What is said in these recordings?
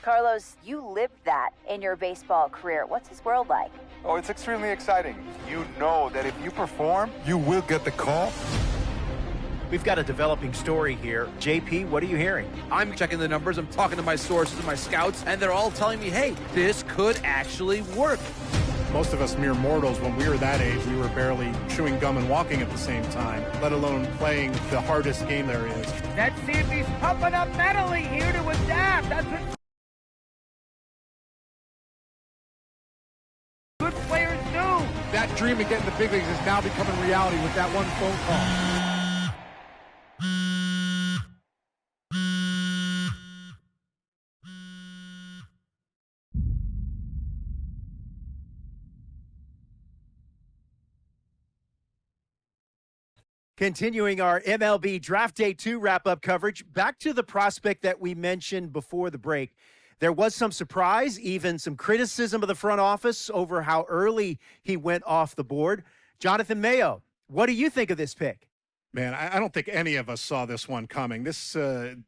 Carlos, you lived that in your baseball career. What's his world like? Oh, it's extremely exciting. You know that if you perform, you will get the call. We've got a developing story here. JP, what are you hearing? I'm checking the numbers. I'm talking to my sources and my scouts, and they're all telling me, hey, this could actually work. Most of us mere mortals, when we were that age, we were barely chewing gum and walking at the same time, let alone playing the hardest game there is. Let's see if he's pumping up mentally here to adapt. That's what good players do. That dream of getting the big leagues is now becoming reality with that one phone call. Continuing our MLB Draft Day 2 wrap-up coverage, back to the prospect that we mentioned before the break. There was some surprise, even some criticism of the front office over how early he went off the board. Jonathan Mayo, what do you think of this pick? Man, I don't think any of us saw this one coming. This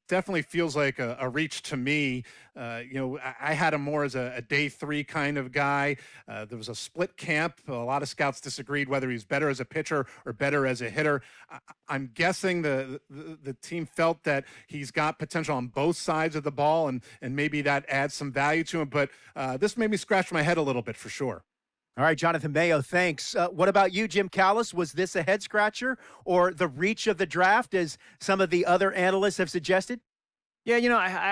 definitely feels like a reach to me. I had him more as a day 3 kind of guy. There was a split camp. A lot of scouts disagreed whether he's better as a pitcher or better as a hitter. I'm guessing the team felt that he's got potential on both sides of the ball, and maybe that adds some value to him. But this made me scratch my head a little bit for sure. All right, Jonathan Mayo, thanks. What about you, Jim Callis? Was this a head-scratcher or the reach of the draft, as some of the other analysts have suggested? Yeah,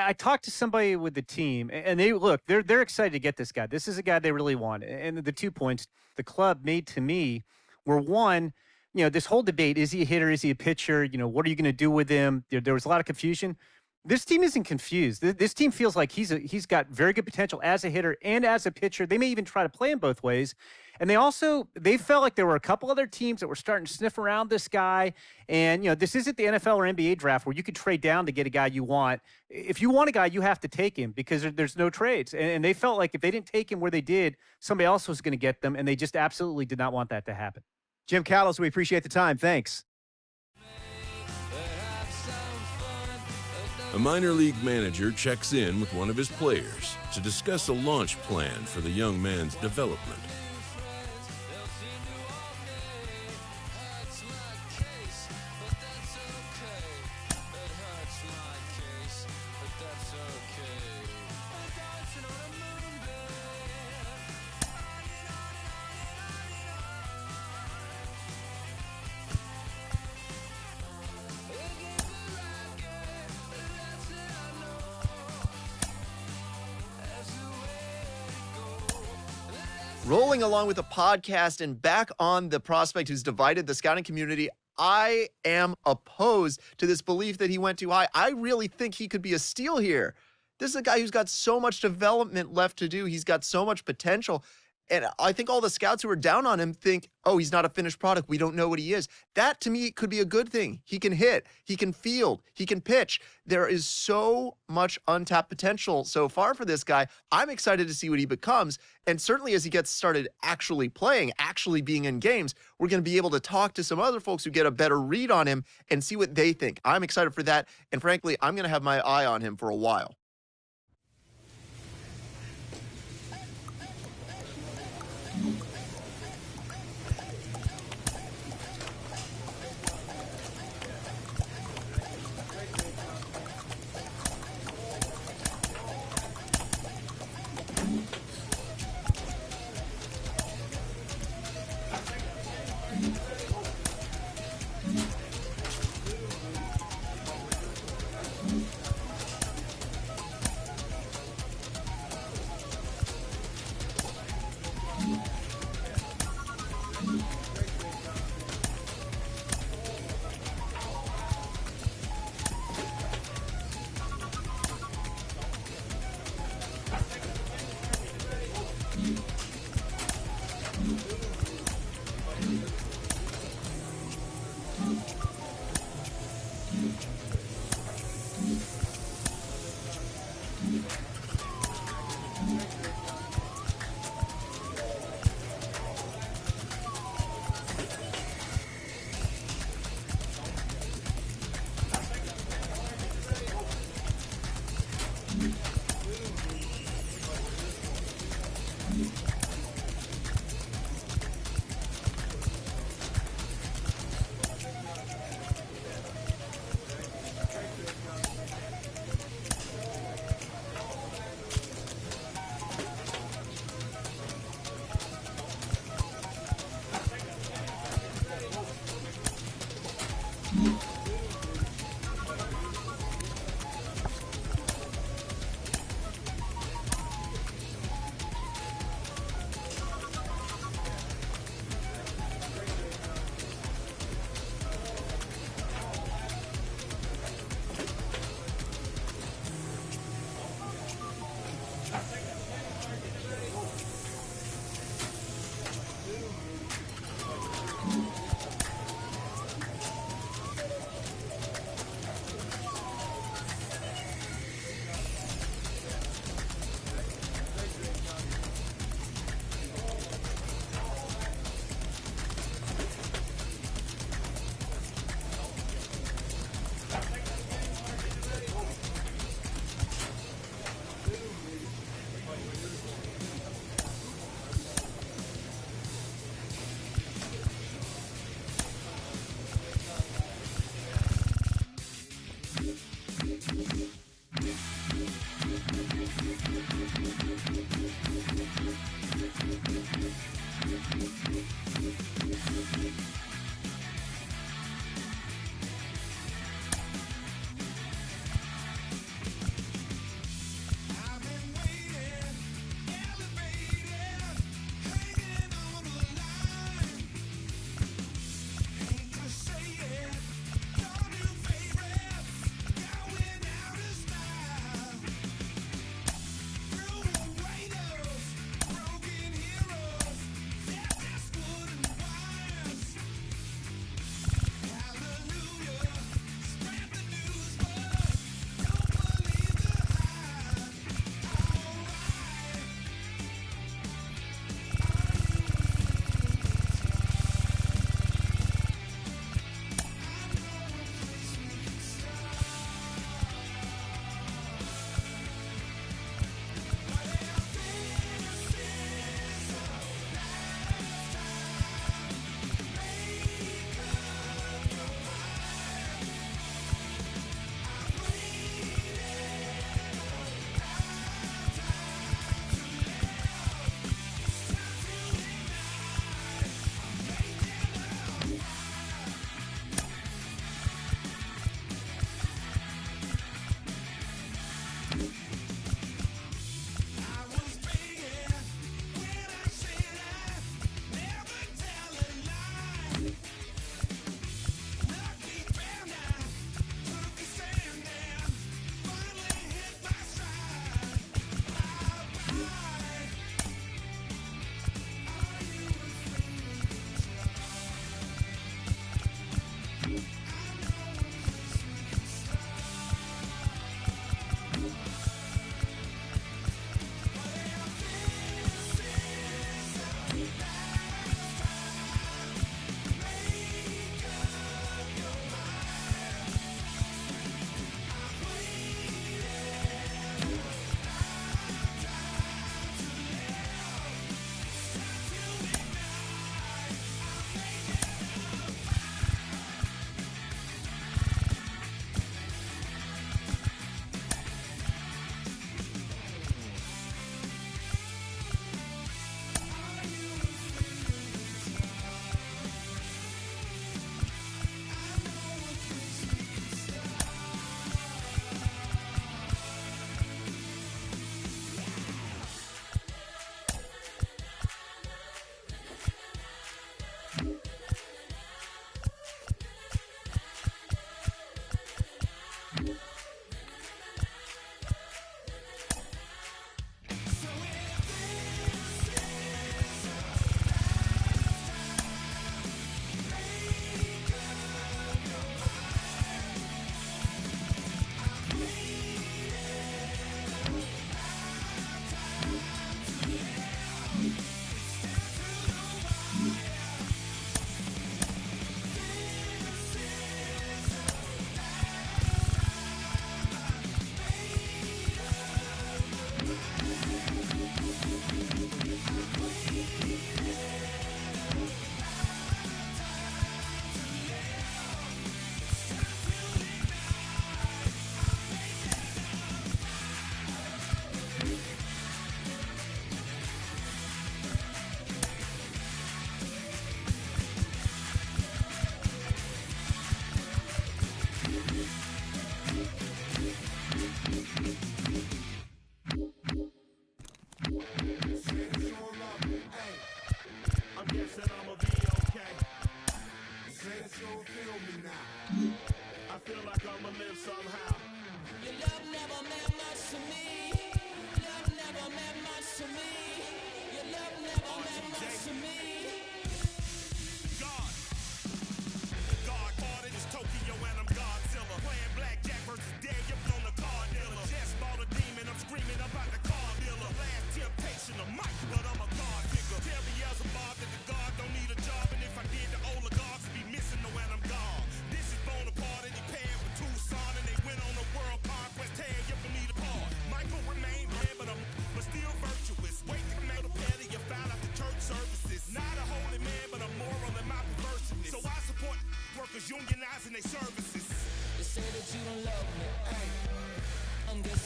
I talked to somebody with the team, and they're excited to get this guy. This is a guy they really want. And the 2 points the club made to me were, one, this whole debate, is he a hitter, is he a pitcher? What are you going to do with him? There was a lot of confusion. This team isn't confused. This team feels like he's got very good potential as a hitter and as a pitcher. They may even try to play him both ways. And they felt like there were a couple other teams that were starting to sniff around this guy. And, this isn't the NFL or NBA draft where you could trade down to get a guy you want. If you want a guy, you have to take him because there's no trades. And they felt like if they didn't take him where they did, somebody else was going to get them. And they just absolutely did not want that to happen. Jim Callis, we appreciate the time. Thanks. A minor league manager checks in with one of his players to discuss a launch plan for the young man's development. Rolling along with the podcast and back on the prospect who's divided the scouting community, I am opposed to this belief that he went too high. I really think he could be a steal here. This is a guy who's got so much development left to do. He's got so much potential. And I think all the scouts who are down on him think, oh, he's not a finished product. We don't know what he is. That, to me, could be a good thing. He can hit. He can field. He can pitch. There is so much untapped potential so far for this guy. I'm excited to see what he becomes. And certainly as he gets started actually playing, actually being in games, we're going to be able to talk to some other folks who get a better read on him and see what they think. I'm excited for that. And frankly, I'm going to have my eye on him for a while.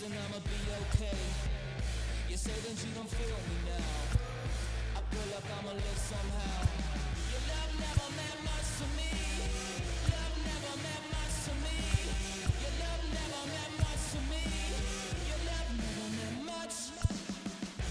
guessing I'ma be okay. You say that you don't feel me now. I feel like I'ma live somehow. Your love never meant much to me. Love never meant much to me. Your love never meant much to me. Your love never meant much.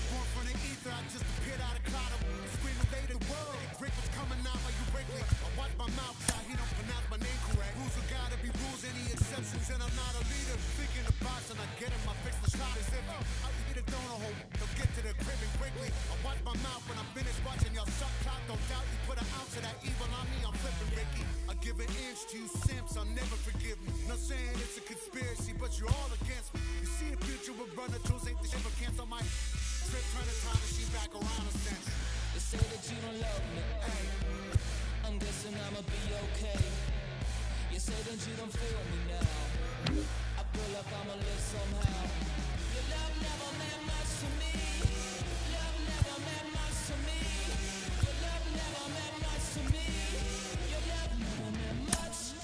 Born from the ether, I just appeared out of cloud. Screaming late the world. Rick was coming out while you Wrigley. I watch my mouth shot, he don't pronounce my name correct. Rules are gotta be rules, any exceptions, and I'm not a leader. Thinking the box and I get him, I fix the shot as if I eat a donut hole. They'll get to the crib and quickly. I watch my mouth when I'm finished watching y'all suck clock. Don't doubt you put an ounce of that evil on me, I'm flipping Ricky. I give an inch to you simps, I'll never forgive me. Not saying it's a conspiracy, but you're all against me. You see the future with runner tools, ain't the shit but cancel my trip, turn the time machine back around a sense. They say that you don't love me. Hey, I'm guessing I'ma be okay. You say that you don't feel me now. I feel like I'ma live somehow. Your love never meant much to me. Love never meant much to me. Your love never meant much to me. Your love never meant much.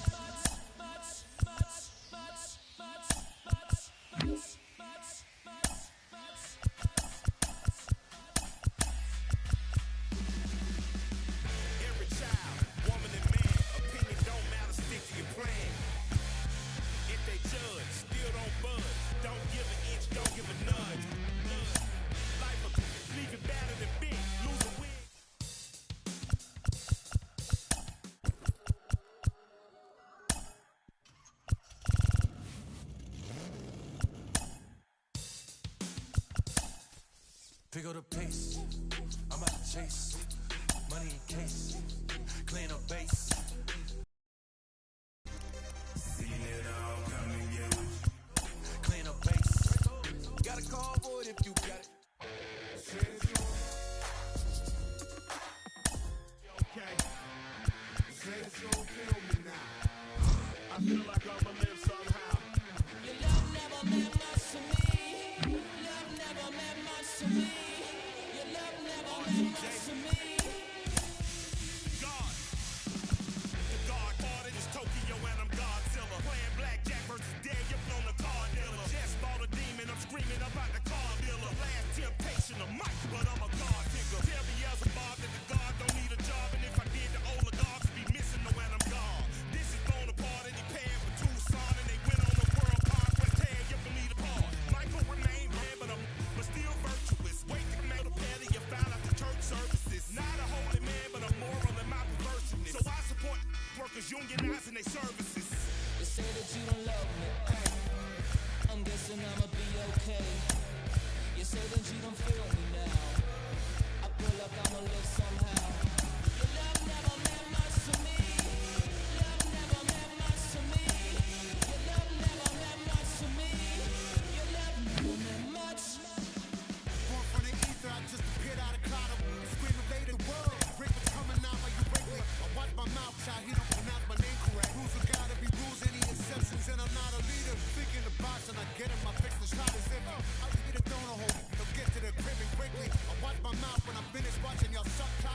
Every child, woman and man, opinion don't matter, stick to your plan. If they judge, still don't budge. Don't give an inch, don't give a nudge. Life will leave it better than big, lose a win. Pick up the pace, I'm out to chase. Money in case, clean up base. See it all coming, yeah. Clean up base. Got a call for it if you got it. Okay. Say that you don't feel me now. I feel like I'ma live somehow. Your love never meant much to me. Love never meant much to me. Your love never meant much to me. God. The God ordered is Tokyo and I'm Godzilla. Playing blackjack versus dead, you're on the card dealer. Just bought a demon, I'm screaming about the car dealer. Last temptation of Mike, but I'm a God picker. Tell me as a Bob that the God don't need a job, and if I did, the oligarchs be missing the when I'm gone. This is Bonaparte and he paying for Tucson, and they went on the world conquest. Tear you believe the part. Michael remained bad, but still virtuous. Wait to come out of petty, you found out the church services. Not a holy man, but a moral in my perverseness. So I support workers unionizing their services. They say that you don't love me. Hey, I'm guessing I'ma be okay. You say that you don't feel me now. I feel like I'ma live somehow. Your love never meant much to me. Love never meant much to me. Your love never meant much to me. Your love never meant much. Born from the ether, I just appeared out of cloud. Screaming late the world. Rick was coming out while you Wrigley. I watch my mouth shot, he don't pronounce my name correct. Rules are gotta be rules, any exceptions, and I'm not a leader. Thinking the box and I get him, I fix the shot as if I eat a donut hole. They'll get to the crib and quickly. I watch my mouth when I'm finished watching y'all suck clock.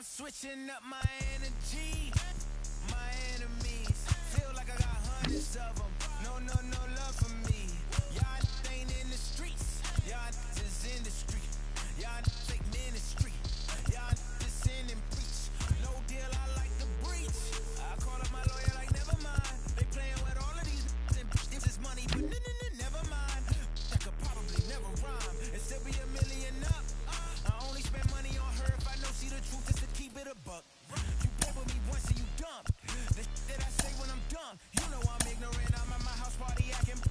I'm switching up my energy. My enemies feel like I got hundreds of them. No love for me. Y'all ain't in the streets. Y'all just in the street. Y'all take ministry. Y'all just sin and preach. No deal, I like the breach. I call up my lawyer like, never mind. They playing with all of these and this is money, but never mind. I could probably never rhyme and still be $1 million up. I only spend money on her if I know she the truth, just to keep it a buck. You play with me once and you dumb. The that I say when I'm dumb. You know I'm ignorant. I'm at my house party acting.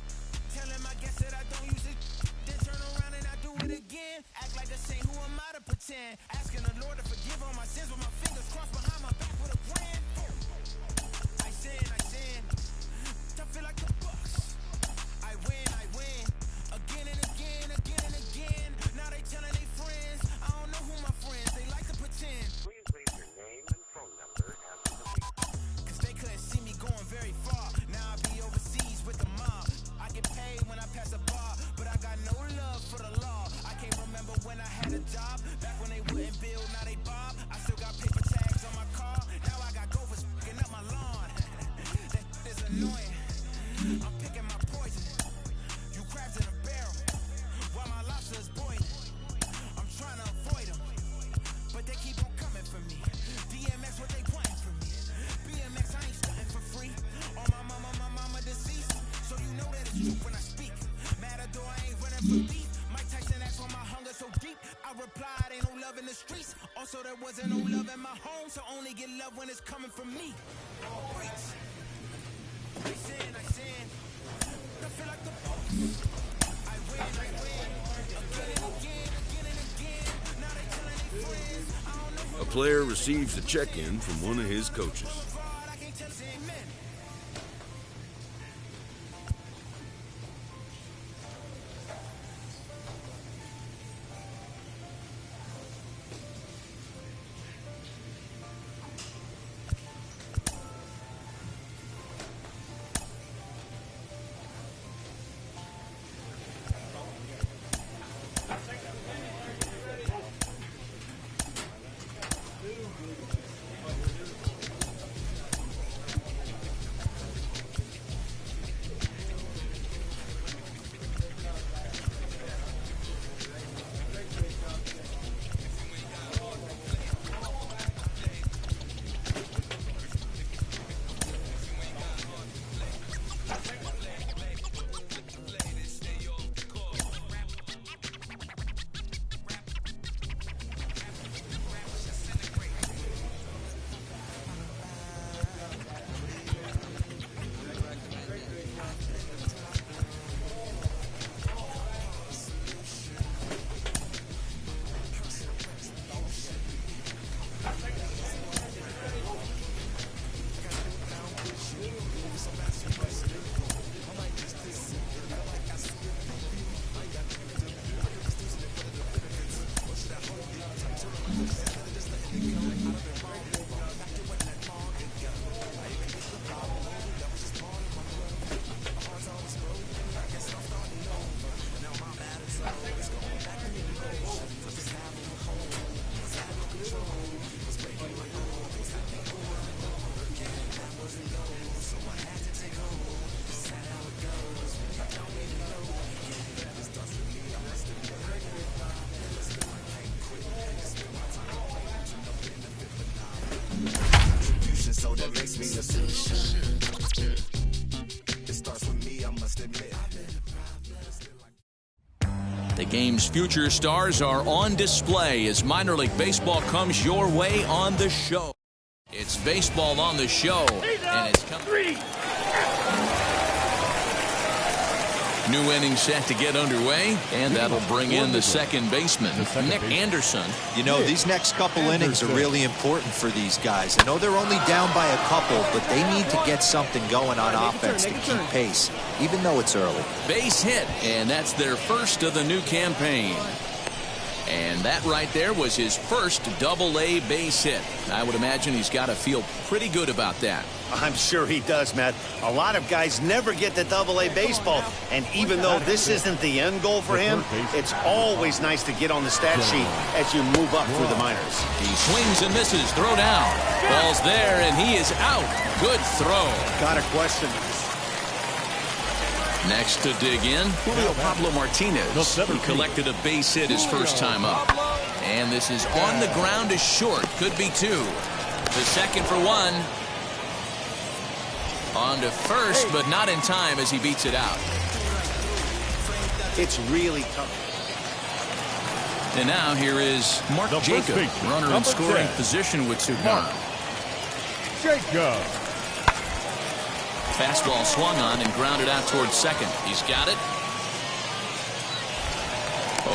Telling my guests that I don't use it. Then turn around and I do it again. Act like a saint, who am I to pretend? Asking the Lord to forgive all my sins with my fingers crossed behind my back with a grand. I sin. I feel like the Bucks. I win. Again and again. Now they telling their friends. I don't know who my friends. They like to pretend. Please leave your name and phone number after the beep. Cause they couldn't see me going very far. Now I be overseas with the mob. I get paid when I pass a bar, but I got no love for the law. I can't remember when I had a job. Back when they wouldn't build, now they bob. I still got paper tags on my car. Now I got gophers fucking up my lawn. That is annoying. I'm picking my poison. You crabs in a barrel, while my lobster is boiling. I'm trying to avoid them, but they keep on coming for me. DMX, what they wanting from me? BMX, I ain't stunting for free. On my mama deceased, so you know that it's true when I speak. Matador, I ain't running for beef. Mike Tyson asked why my hunger so deep. I replied, ain't no love in the streets. Also, there wasn't no love in my home, so only get love when it's coming from me. Preach. I sin. I feel like the Bucks. I win. Again and again. Now they telling their friends. I don't know who A player receives a check-in from one of his coaches. I can't tell the amen. The game's future stars are on display as minor league baseball comes your way on the show. It's baseball on the show, and it's coming. New inning set to get underway, and that'll bring in the second baseman, Nick Anderson. You know, these next couple innings are really important for these guys. I know they're only down by a couple, but they need to get something going on offense to keep pace, even though it's early. Base hit, and that's their first of the new campaign. And that right there was his first Double-A base hit. I would imagine he's got to feel pretty good about that. I'm sure he does, Matt. A lot of guys never get to Double-A baseball, and even though this isn't the end goal for him, it's always nice to get on the stat sheet as you move up through the minors. He swings and misses. Throw down. Ball's there, and he is out. Good throw. Got a question. Next to dig in, Julio Pablo Martinez. He collected a base hit his first time up. And this is on the ground to short. Could be two. The second for one. On to first, but not in time as he beats it out. It's really tough. And now here is Mark Jacob, runner in scoring position with two down. Jacob. Fastball swung on and grounded out towards second. He's got it.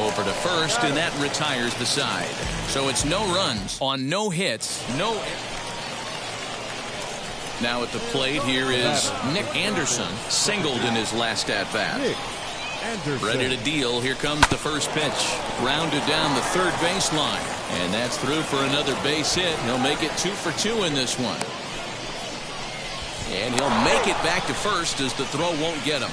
Over to first, and that retires the side. So it's no runs on no hits, no. Now at the plate, here is Nick Anderson, singled in his last at-bat. Ready to deal. Here comes the first pitch. Grounded down the third baseline. And that's through for another base hit. He'll make it 2 for 2 in this one. And he'll make it back to first as the throw won't get him.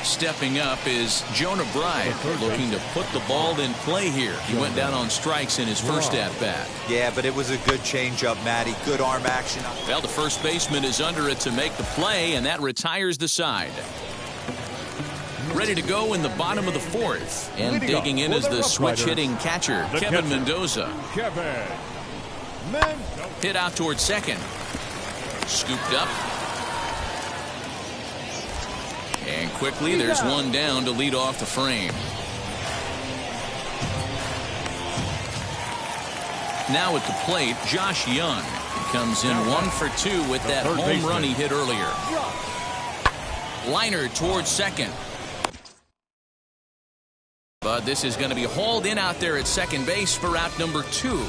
Stepping up is Jonah Bride, looking to put the ball in play here. He went down on strikes in his first at-bat. Yeah, but it was a good changeup, Matty. Good arm action. Well, the first baseman is under it to make the play, and that retires the side. Ready to go in the bottom of the fourth. And digging in is the switch-hitting catcher, Kevin Mendoza. Hit out towards second. Scooped up. And quickly, there's one down to lead off the frame. Now at the plate, Josh Young. He comes in 1 for 2 with that home run he hit earlier. Liner towards second. But this is going to be hauled in out there at second base for out number 2.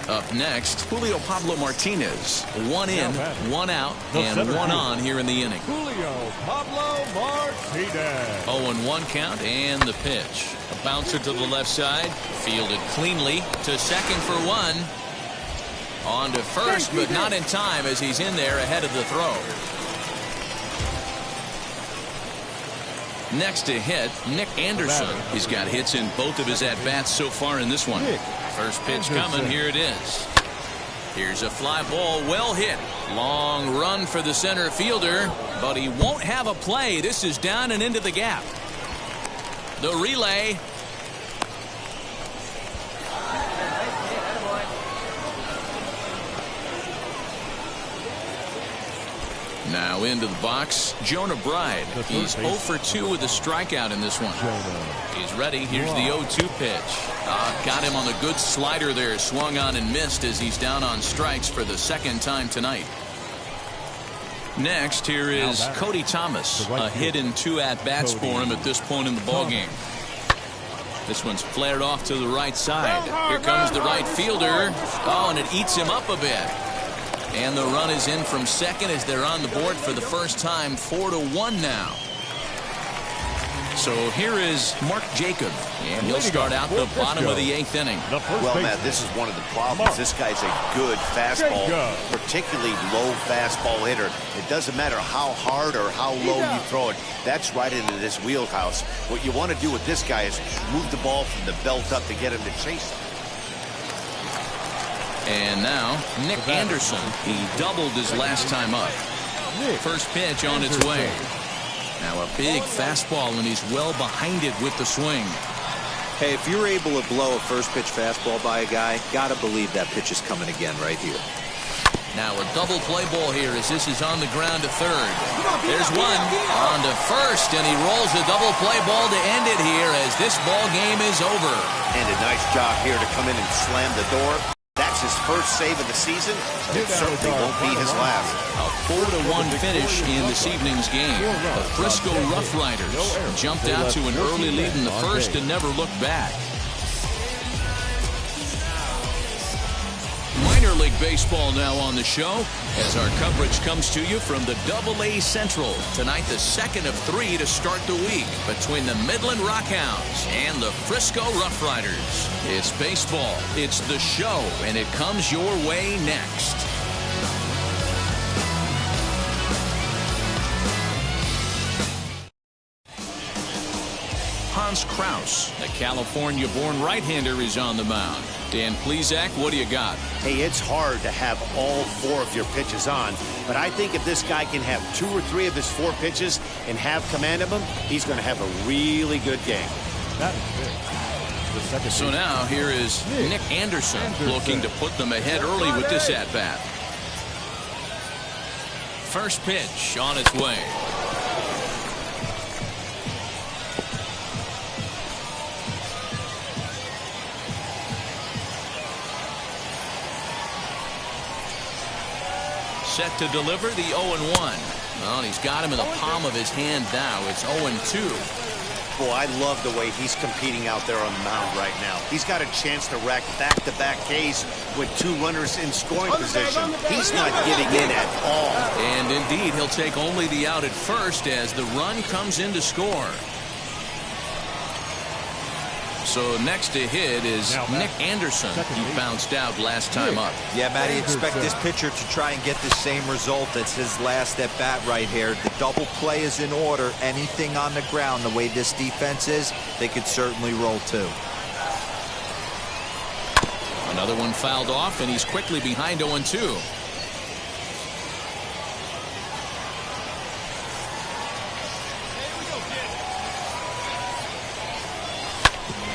Up next, Julio Pablo Martinez. 1 in, 1 out, and 1 on here in the inning. Julio Pablo Martinez. 0-1 count and the pitch. A bouncer to the left side. Fielded cleanly to second for 1. On to first, but not in time as he's in there ahead of the throw. Next to hit, Nick Anderson. He's got hits in both of his at-bats so far in this one. First pitch coming. Here it is. Here's a fly ball, well hit. Long run for the center fielder, but he won't have a play. This is down and into the gap. The relay. Now into the box, Jonah Bride. He's 0 for 2 with a strikeout in this one. He's ready. Here's the 0-2 pitch. Got him on the good slider there. Swung on and missed as he's down on strikes for the second time tonight. Next, here is Cody Thomas. A hit in 2 at-bats for him at this point in the ballgame. This one's flared off to the right side. Here comes the right fielder. Oh, and it eats him up a bit. And the run is in from second as they're on the board for the first time. 4-1 now. So here is Mark Jacob, and he'll start out the bottom of the 8th inning. Well, Matt, this is one of the problems. This guy's a good fastball, particularly low fastball hitter. It doesn't matter how hard or how low you throw it. That's right into this wheelhouse. What you want to do with this guy is move the ball from the belt up to get him to chase it. And now, Nick Anderson. He doubled his last time up. First pitch on its way. Now a big fastball, and he's well behind it with the swing. Hey, if you're able to blow a first pitch fastball by a guy, gotta believe that pitch is coming again right here. Now a double play ball here as this is on the ground to third. There's one on to first, and he rolls a double play ball to end it here as this ball game is over. And a nice job here to come in and slam the door. That's his first save of the season. It certainly won't be his last. A 4-1 finish in this evening's game. The Frisco Rough Riders jumped out to an early lead in the first and never looked back. Minor League Baseball now on the show as our coverage comes to you from the AA Central. Tonight, the second of 3 to start the week between the Midland Rockhounds and the Frisco Rough Riders. It's baseball, it's the show, and it comes your way next. Hans Kraus, the California-born right-hander, is on the mound. Dan Plesac, what do you got? Hey, it's hard to have all 4 of your pitches on, but I think if this guy can have 2 or 3 of his 4 pitches and have command of them, he's going to have a really good game. So now here is Nick Anderson looking to put them ahead early with this at-bat. First pitch on its way. Set to deliver the 0-1. Well, he's got him in the palm of his hand now. It's 0-2. Boy, I love the way he's competing out there on the mound right now. He's got a chance to rack back-to-back Ks with 2 runners in scoring position. He's not giving in at all. And indeed, he'll take only the out at first as the run comes in to score. So next to hit is Nick Anderson. He bounced out last time up. Yeah, Matty, expect this pitcher to try and get the same result. That's his last at bat right here. The double play is in order. Anything on the ground, the way this defense is, they could certainly roll too. Another one fouled off, and he's quickly behind 0-2.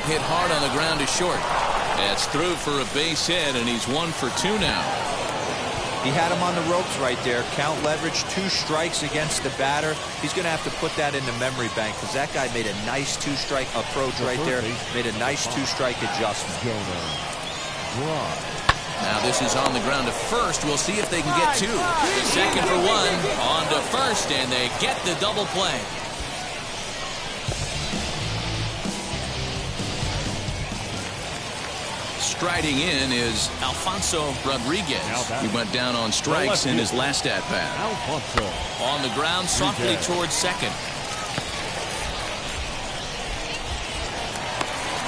Hit hard on the ground to short. That's through for a base hit, and he's 1 for 2 now. He had him on the ropes right there. Count leverage, 2 strikes against the batter. He's going to have to put that in the memory bank because that guy made a nice 2-strike approach right there. Made a nice 2-strike adjustment. Now this is on the ground to first. We'll see if they can get 2. The second for 1. On to first, and they get the double play. Striding in is Alfonso Rodriguez. He went down on strikes in his last at-bat. On the ground, softly towards second.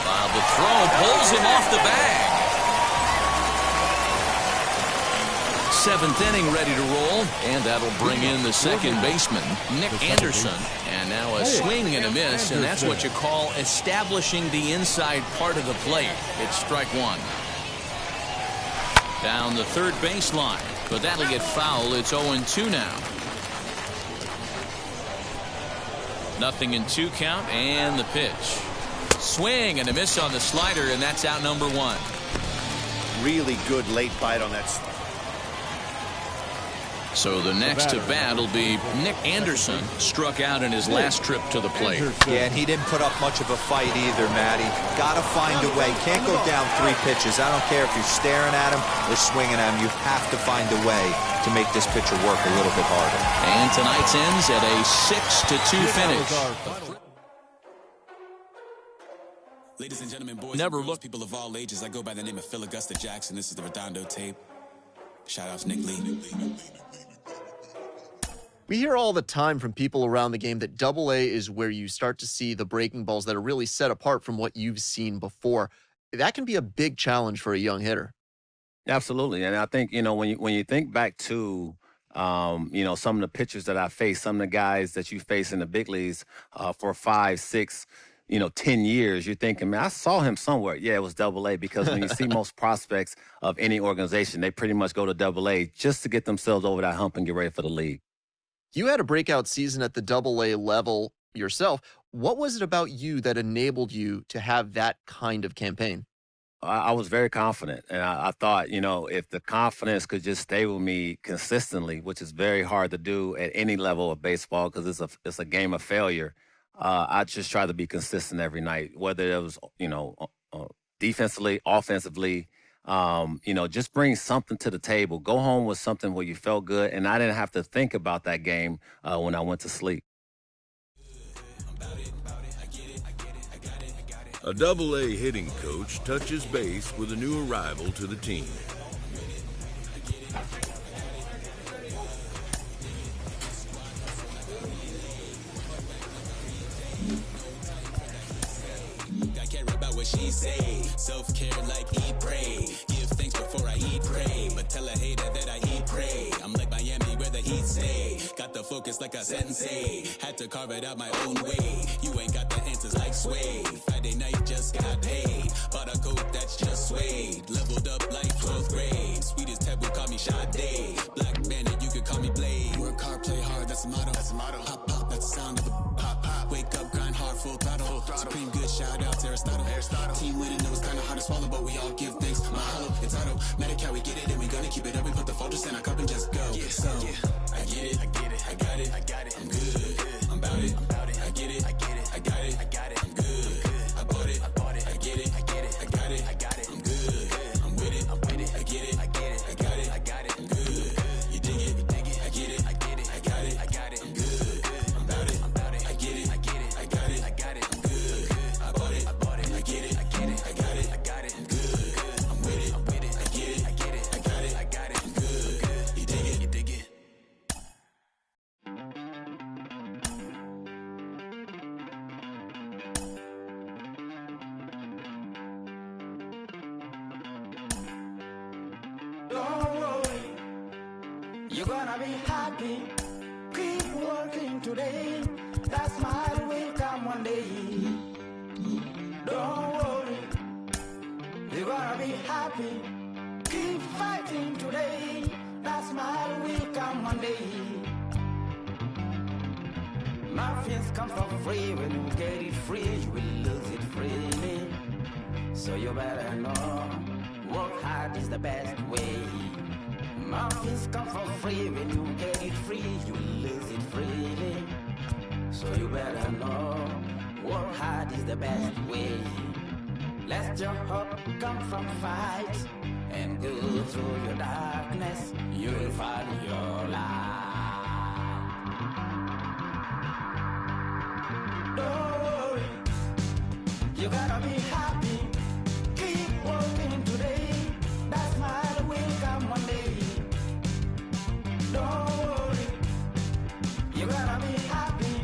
While the throw pulls him off the bag. 7th inning ready to roll, and that'll bring in the second baseman, Nick Anderson. And now a swing and a miss, and that's what you call establishing the inside part of the plate. It's strike 1. Down the third baseline, but that'll get foul. It's 0-2 now. Nothing in 2 count, and the pitch. Swing and a miss on the slider, and that's out number 1. Really good late bite on that. So the next to bat will be Nick Anderson, struck out in his last trip to the plate. Yeah, and he didn't put up much of a fight either, Matty. Got to find a way. Can't go down 3 pitches. I don't care if you're staring at him or swinging at him. You have to find a way to make this pitcher work a little bit harder. And tonight's ends at a 6-2 finish. Ladies and gentlemen, boys and girls, people of all ages, I go by the name of Phil Augusta Jackson. This is the Redondo tape. Shout out to Nick Lee. We hear all the time from people around the game that AA is where you start to see the breaking balls that are really set apart from what you've seen before. That can be a big challenge for a young hitter. Absolutely. And I think, when you think back to, some of the pitchers that I faced, some of the guys that you face in the big leagues for 5, 6, 10 years, you're thinking, man, I saw him somewhere. Yeah, it was AA, because when you see most prospects of any organization, they pretty much go to AA just to get themselves over that hump and get ready for the league. You had a breakout season at the AA level yourself. What was it about you that enabled you to have that kind of campaign? I was very confident, and I thought, if the confidence could just stay with me consistently, which is very hard to do at any level of baseball because it's a game of failure. I just try to be consistent every night, whether it was, defensively, offensively, just bring something to the table. Go home with something where you felt good, and I didn't have to think about that game when I went to sleep. A AA hitting coach touches base with a new arrival to the team. I care about what she say. Self-care like eat, pray. Give thanks before I eat, pray. But tell a hater that I eat, pray. I'm like Miami where the heat stay. Got the focus like a sensei. Had to carve it out my own way. You ain't got the answers like sway. Friday night just got paid. Bought a coat that's just suede. Leveled up like 12th grade. Sweetest taboo call me Sade. Black bandit, you could call me Blade. Work hard, play hard, that's the motto. That's the motto. Pop, pop, that's the sound of the pop, pop. Wake up, grind hard, full throttle. Supreme good, shout out to Aristotle. Team winning, it was kinda hard to swallow, but we all give thanks. Mahalo, it's auto. Medical, we get it, and we gonna keep it up. We put the focus in our cup and just go. Yeah, so, I get it, I get it, I got it, I got it, I'm good, I'm about it, I get it, I get it, I got it, I got it, I'm good, I bought it, I get it, I get it, I got it, I got it, I'm good, I'm with it, I get it, I get it, I got it, I got it, I'm good, you dig it, I get it, I get it, I got it, I got it, I'm good, I'm about it, I get it, I get it, I got it, I got it, I'm good, I bought it, I get it, I get it, I got it, I got it, I'm good, I'm with it, I get it, I get it, I got it, I got it, I'm good, you dig it, you dig it. Don't worry, you're gonna be happy. Keep working today. That smile will come one day. Don't worry, you're gonna be happy. Keep fighting today. That smile will come one day. Muffins come for free. When you get it free, you will lose it freely. So you better know, work hard is the best way. Muffins come for free. When you get it free, you will lose it freely. So you better know, work hard is the best way. Let your hope come from fight and go through your darkness. You will find your light. Don't worry, you gotta be happy.